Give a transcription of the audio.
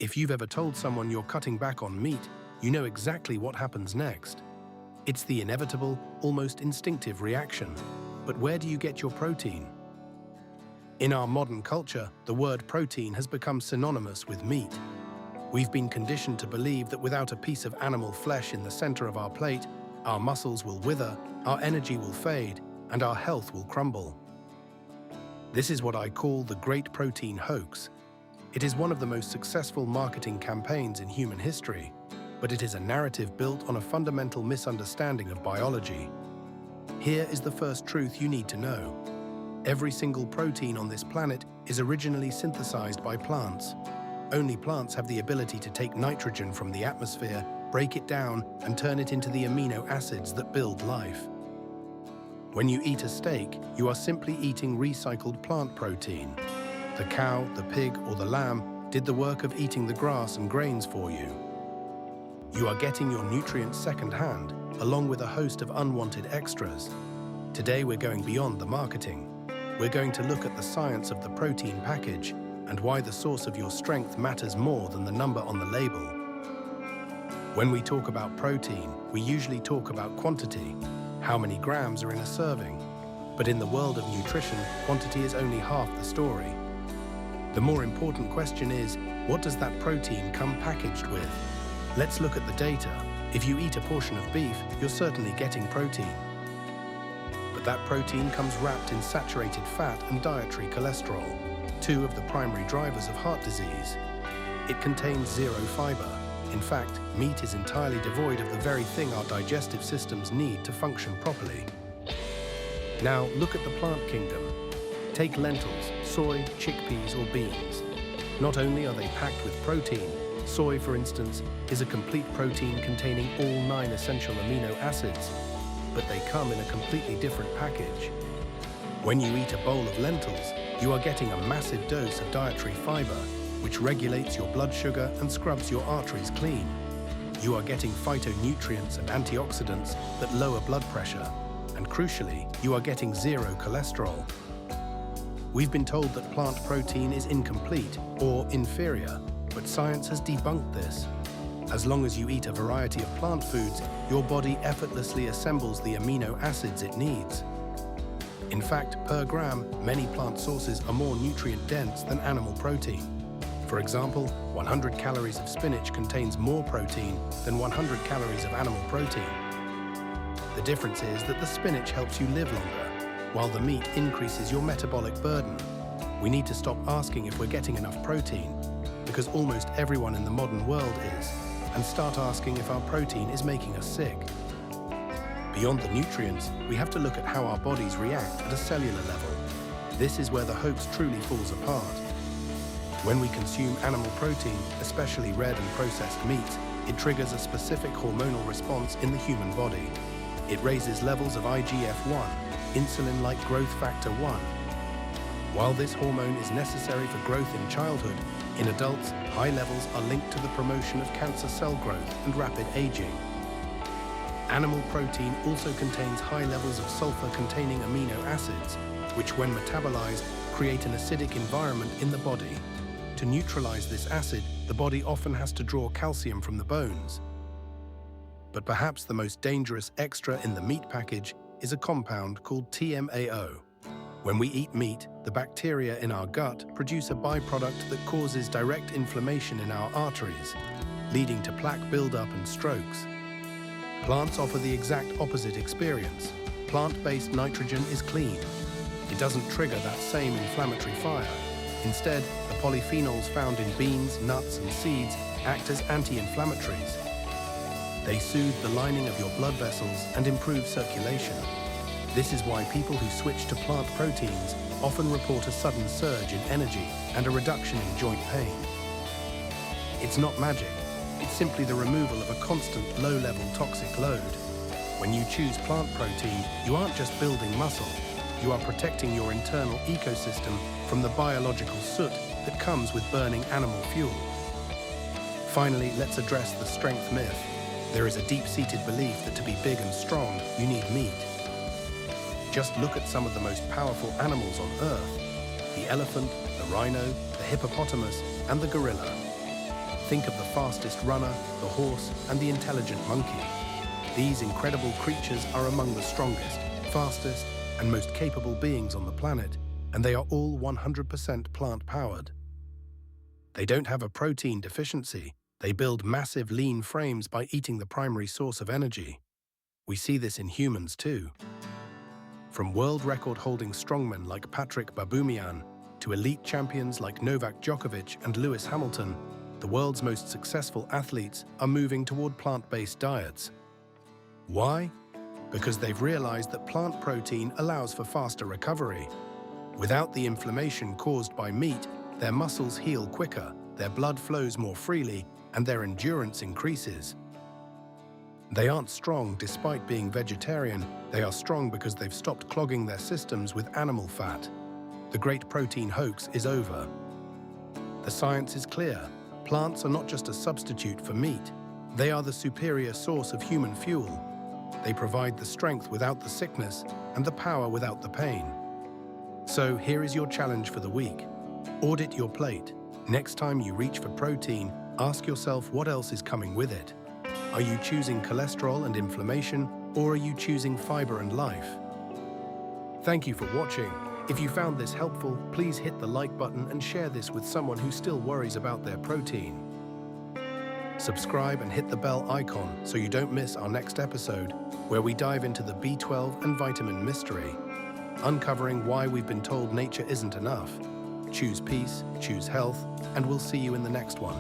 If you've ever told someone you're cutting back on meat, you know exactly what happens next. It's the inevitable, almost instinctive reaction. But where do you get your protein? In our modern culture, the word protein has become synonymous with meat. We've been conditioned to believe that without a piece of animal flesh in the center of our plate, our muscles will wither, our energy will fade, and our health will crumble. This is what I call the great protein hoax. It is one of the most successful marketing campaigns in human history, but it is a narrative built on a fundamental misunderstanding of biology. Here is the first truth you need to know. Every single protein on this planet is originally synthesized by plants. Only plants have the ability to take nitrogen from the atmosphere, break it down, and turn it into the amino acids that build life. When you eat a steak, you are simply eating recycled plant protein. The cow, the pig, or the lamb did the work of eating the grass and grains for you. You are getting your nutrients secondhand, along with a host of unwanted extras. Today we're going beyond the marketing. We're going to look at the science of the protein package and why the source of your strength matters more than the number on the label. When we talk about protein, we usually talk about quantity, how many grams are in a serving. But in the world of nutrition, quantity is only half the story. The more important question is, what does that protein come packaged with? Let's look at the data. If you eat a portion of beef, you're certainly getting protein. But that protein comes wrapped in saturated fat and dietary cholesterol, two of the primary drivers of heart disease. It contains zero fiber. In fact, meat is entirely devoid of the very thing our digestive systems need to function properly. Now look at the plant kingdom. Take lentils, soy, chickpeas, or beans. Not only are they packed with protein, soy, for instance, is a complete protein containing all 9 essential amino acids, but they come in a completely different package. When you eat a bowl of lentils, you are getting a massive dose of dietary fiber, which regulates your blood sugar and scrubs your arteries clean. You are getting phytonutrients and antioxidants that lower blood pressure, and crucially, you are getting zero cholesterol. We've been told that plant protein is incomplete or inferior, but science has debunked this. As long as you eat a variety of plant foods, your body effortlessly assembles the amino acids it needs. In fact, per gram, many plant sources are more nutrient-dense than animal protein. For example, 100 calories of spinach contains more protein than 100 calories of animal protein. The difference is that the spinach helps you live longer, while the meat increases your metabolic burden. We need to stop asking if we're getting enough protein, because almost everyone in the modern world is, and start asking if our protein is making us sick. Beyond the nutrients, we have to look at how our bodies react at a cellular level. This is where the hoax truly falls apart. When we consume animal protein, especially red and processed meats, it triggers a specific hormonal response in the human body. It raises levels of IGF-1, insulin-like growth factor 1. While this hormone is necessary for growth in childhood, in adults, high levels are linked to the promotion of cancer cell growth and rapid aging. Animal protein also contains high levels of sulfur-containing amino acids, which when metabolized, create an acidic environment in the body. To neutralize this acid, the body often has to draw calcium from the bones. But perhaps the most dangerous extra in the meat package is a compound called TMAO. When we eat meat, the bacteria in our gut produce a byproduct that causes direct inflammation in our arteries, leading to plaque buildup and strokes. Plants offer the exact opposite experience. Plant-based nitrogen is clean. It doesn't trigger that same inflammatory fire. Instead, the polyphenols found in beans, nuts, and seeds act as anti-inflammatories. They soothe the lining of your blood vessels and improve circulation. This is why people who switch to plant proteins often report a sudden surge in energy and a reduction in joint pain. It's not magic. It's simply the removal of a constant low-level toxic load. When you choose plant protein, you aren't just building muscle. You are protecting your internal ecosystem from the biological soot that comes with burning animal fuel. Finally, let's address the strength myth. There is a deep-seated belief that to be big and strong, you need meat. Just look at some of the most powerful animals on Earth: the elephant, the rhino, the hippopotamus, and the gorilla. Think of the fastest runner, the horse, and the intelligent monkey. These incredible creatures are among the strongest, fastest, and most capable beings on the planet, and they are all 100% plant-powered. They don't have a protein deficiency. They build massive lean frames by eating the primary source of energy. We see this in humans too. From world record-holding strongmen like Patrick Baboumian to elite champions like Novak Djokovic and Lewis Hamilton, the world's most successful athletes are moving toward plant-based diets. Why? Because they've realized that plant protein allows for faster recovery. Without the inflammation caused by meat, their muscles heal quicker, their blood flows more freely, and their endurance increases. They aren't strong despite being vegetarian. They are strong because they've stopped clogging their systems with animal fat. The great protein hoax is over. The science is clear. Plants are not just a substitute for meat. They are the superior source of human fuel. They provide the strength without the sickness and the power without the pain. So here is your challenge for the week. Audit your plate. Next time you reach for protein, ask yourself what else is coming with it. Are you choosing cholesterol and inflammation, or are you choosing fiber and life? Thank you for watching. If you found this helpful, please hit the like button and share this with someone who still worries about their protein. Subscribe and hit the bell icon so you don't miss our next episode, where we dive into the B12 and vitamin mystery, uncovering why we've been told nature isn't enough. Choose peace, choose health, and we'll see you in the next one.